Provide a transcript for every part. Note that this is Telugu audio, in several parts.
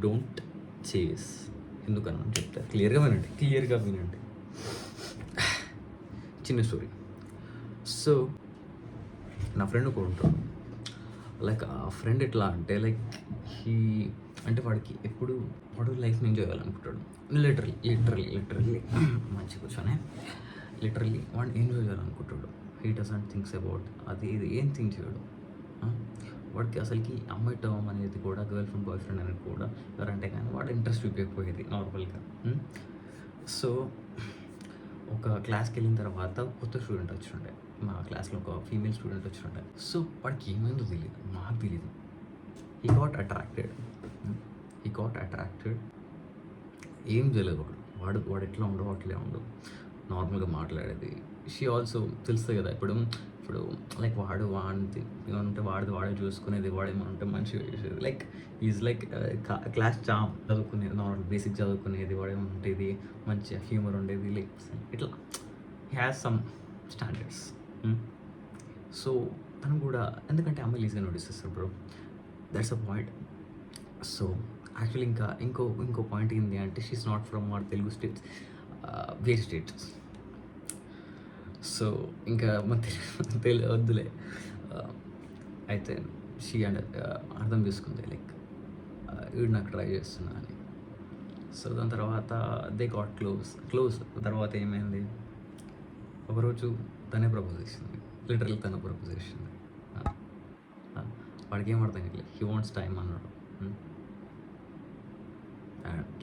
డోంట్ చేస్. ఎందుకన్నా చెప్తా, క్లియర్గా వినండి. చిన్న స్టోరీ. సో నా ఫ్రెండ్ ఒకడు ఉంటాడు. లైక్ ఆ ఫ్రెండ్ ఎట్లా అంటే లైక్ హీ అంటే వాడికి ఎప్పుడు వాడు లైఫ్ని ఎంజాయ్ చేయాలనుకుంటాడు. లిటరల్లీ మంచి కూర్చొని లిటరల్లీ వాడు ఎంజాయ్ చేయాలనుకుంటాడు. హీ డజంట్ థింక్స్ అబౌట్ అది ఇది ఏం థింక్ చేయడు. వాడికి అసలుకి అమ్మాయి టర్మ్ అనేది కూడా గర్ల్ ఫ్రెండ్ బాయ్ ఫ్రెండ్ అనేది కూడా ఎవరంటే కానీ వాడు ఇంట్రెస్ట్ చూపించకపోయేది నార్మల్గా. సో ఒక క్లాస్కి వెళ్ళిన తర్వాత కొత్త స్టూడెంట్ వచ్చిండే, మా క్లాస్లో ఒక ఫీమేల్ స్టూడెంట్ వచ్చిండే. సో వాడికి ఏమైందో తెలియదు, మాకు తెలియదు. He got attracted. ఏం తెలియదు వాడు ఎట్లా ఉండవు అట్లే ఉండవు, నార్మల్గా మాట్లాడేది. షీ ఆల్సో తెలుస్తుంది కదా ఇప్పుడు లైక్ వాడిది ఏమంటే వాడే చూసుకునేది, వాడేమంటే మంచిగా చేసేది. లైక్ ఈజ్ లైక్ క్లాస్ చామ్ చదువుకునేది, నార్మల్ బేసిక్ చదువుకునేది, వాడేమంటేది మంచిగా హ్యూమర్ ఉండేది. లైక్ ఇట్లా హ్యాస్ సమ్ స్టాండర్డ్స్. సో తను కూడా, ఎందుకంటే అమ్మాయిలు ఈజీగా నోటీస్ చేస్తారు bro, that's a point. So actually ఇంకో పాయింట్ ఏంటి అంటే she's not from our Telugu states, వేరే స్టేట్స్. సో ఇంకా వద్దులే. అయితే షీ అండ్ అర్థం చేసుకుంది లైక్ వీడు నాకు ట్రై చేస్తున్నా అని. సో దాని తర్వాత దే గాట్ క్లోజ్. తర్వాత ఏమైంది, ఒకరోజు తనే ప్రపోజ్ చేసింది, లిటరల్లీ తన ప్రపోజ్ చేసింది. వాడికి ఏం అర్థం కాలేదు, హీ వాంట్స్ టైం అన్నాడు.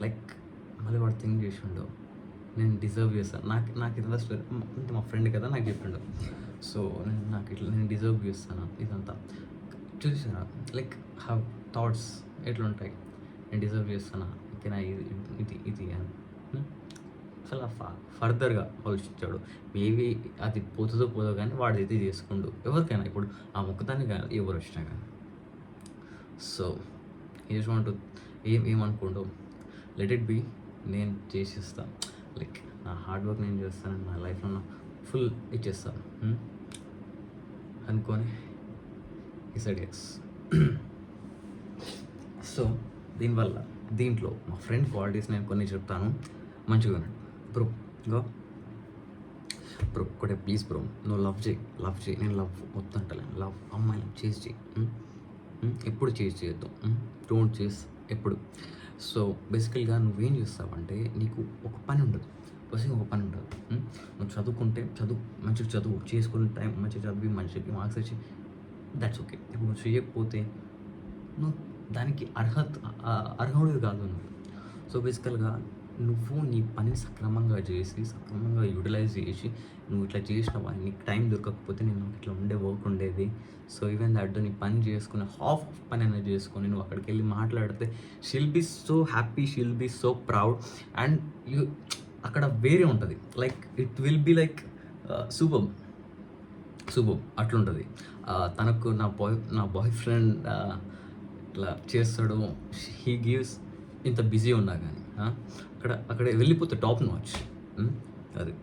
లైక్ మళ్ళీ వాడు థింక్ చేసిండు, నేను డిజర్వ్ చేస్తాను, నాకు ఇదంతా స్టోరీ అంటే మా ఫ్రెండ్ కదా నాకు చెప్పిండు. సో నేను డిజర్వ్ చేస్తాను ఇదంతా చూసారా, లైక్ హౌ థాట్స్ ఎట్లుంటాయి, నేను డిజర్వ్ చేస్తానా, ఓకేనా, ఇది అని చాలా ఫర్దర్గా ఆలోచించాడు. మేబీ అది పోతుందో కానీ వాడు అయితే చేసుకుండు ఎవరికైనా, ఇప్పుడు ఆ మొక్కదాన్ని కానీ ఎవరు వచ్చినా కానీ. సో ఈ జస్ట్ వాంట్ ఏమనుకోండు, లెట్ ఇట్ బీ, నేను చేసేస్తాను, లైక్ నా హార్డ్ వర్క్ నేను చేస్తాను, నా లైఫ్లో ఫుల్ ఇచ్చేస్తాను అనుకొని డిసైడ్ ఎస్. సో దీంట్లో మా ఫ్రెండ్ క్వాలిటీస్ నేను కొన్ని చెప్తాను, మంచిగా వినండి బ్రో. బ్రో ఒకటే ప్లీజ్ బ్రో, నువ్వు లవ్ చేయి. నేను లవ్ వద్దంటలేను, లవ్ అమ్మాయిని చేయి. ఎప్పుడు చేయొద్దు, డోంట్ చేస్ ఎప్పుడు. సో బేసికల్గా నువ్వేం చేస్తావంటే, నీకు ఒక పని ఉండదు, ఒక పని ఉండదు. నువ్వు చదువుకుంటే మంచిగా చదువు చేసుకునే టైం మంచిగా చదివి మంచిగా మార్క్స్ వచ్చి దట్స్ ఓకే. ఇప్పుడు నువ్వు చేయకపోతే నువ్వు దానికి అర్హుడు కాదు నువ్వు. సో బేసికల్గా నువ్వు నీ పని సక్రమంగా చేసి సక్రమంగా యూటిలైజ్ చేసి నువ్వు ఇట్లా చేసినావు, నీకు టైం దొరకకపోతే నేను ఇట్లా వర్క్ ఉండేది. సో ఈవెన్ దట్ నీ పని చేసుకుని హాఫ్ పని అనేది చేసుకొని నువ్వు అక్కడికి వెళ్ళి మాట్లాడితే she'll be so happy, she'll be so proud. And you అక్కడ వేరే ఉంటుంది, like it will be like super అట్లుంటుంది. తనకు నా బాయ్ ఫ్రెండ్ ఇట్లా చేస్తాడు, హీ గివ్స్, ఇంత బిజీ ఉన్నా కానీ అక్కడ వెళ్ళిపోతే టాప్ నాచ్. అది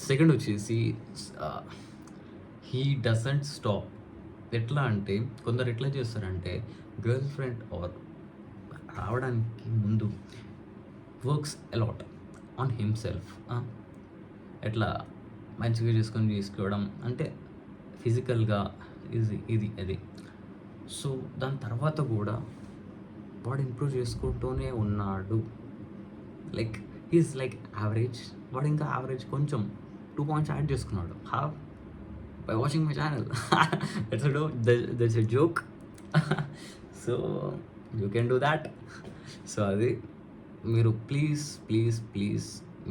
సెకండ్ వచ్చేసి హీ డజంట్ స్టాప్. ఎట్లా అంటే కొందరు ఎట్లా చేస్తారంటే గర్ల్ ఫ్రెండ్ ఆర్ రావడానికి ముందు వర్క్స్ అలాట్ ఆన్ హిమ్సెల్ఫ్. ఎట్లా మంచిగా చేసుకోవడం అంటే ఫిజికల్గా ఇది అది. సో దాని తర్వాత కూడా వాడు ఇంప్రూవ్ చేసుకుంటూనే ఉన్నాడు. లైక్ ఈజ్ లైక్ యావరేజ్, వాడు ఇంకా యావరేజ్ కొంచెం 2 points యాడ్ చేసుకున్నాడు. How? By watching my channel. That's a joke. So you can do that. So అది మీరు ప్లీజ్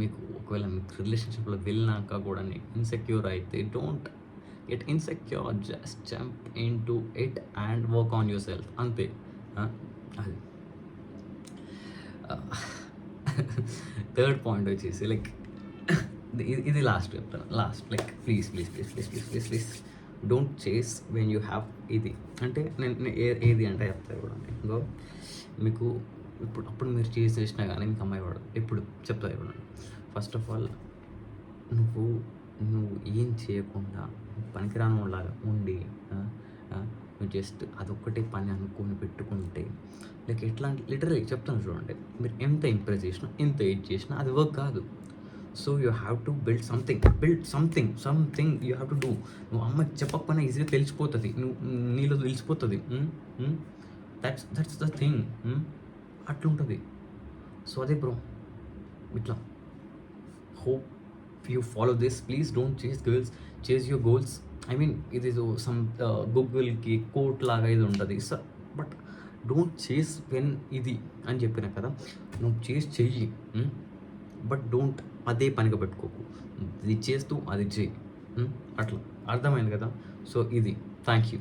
మీకు ఒకవేళ మీకు రిలేషన్షిప్లో వెళ్ళినాక కూడా నీకు ఇన్సెక్యూర్ అయితే don't get insecure, just jump in to it and work on your self, అంతే. అది థర్డ్ పాయింట్ వచ్చేసి లైక్ ఇది లాస్ట్ చెప్తాను. లైక్ ప్లీజ్ డోంట్ చేస్ వెన్ యూ హ్యావ్ ఇది. అంటే నేను ఏది అంటే చెప్తాను కూడా, ఇంకో మీకు అప్పుడు మీరు చేసినా కానీ మీకు అమ్మాయి వాడు ఎప్పుడు చెప్తారు కూడా. ఫస్ట్ ఆఫ్ ఆల్ నువ్వు ఏం చేయకుండా పనికిరానిలాగా ఉండి నువ్వు జస్ట్ అదొక్కటే పని అనుకొని పెట్టుకుంటే లైక్ ఎట్లా అంటే లిటరల్లీ చెప్తాను చూడండి, మీరు ఎంత ఇంప్రెస్ చేసినా ఎంత ఎయిట్ చేసినా అది వర్క్ కాదు. So you have to build something you have to do. నువ్వు అమ్మకి చెప్పకపోయినా ఈజీగా తెలిసిపోతుంది, నీలో తెలిసిపోతుంది. That's the thing. అట్లుంటుంది. సో అదే బ్రో, ఇట్లా hope you follow this. Please don't chase girls, chase your goals. I mean ఇది సమ్ గూగుల్కి కోట్ లాగా ఇది ఉంటుంది బట్ డోంట్ చేస్ వెన్ ఇది అని చెప్పిన కదా, నువ్వు చెయ్యి. బట్ డోంట్ అదే పనిగా పెట్టుకోకు, ఇది చేస్తూ అది చెయ్యి. అట్లా అర్థమైంది కదా. సో ఇది థ్యాంక్ యూ.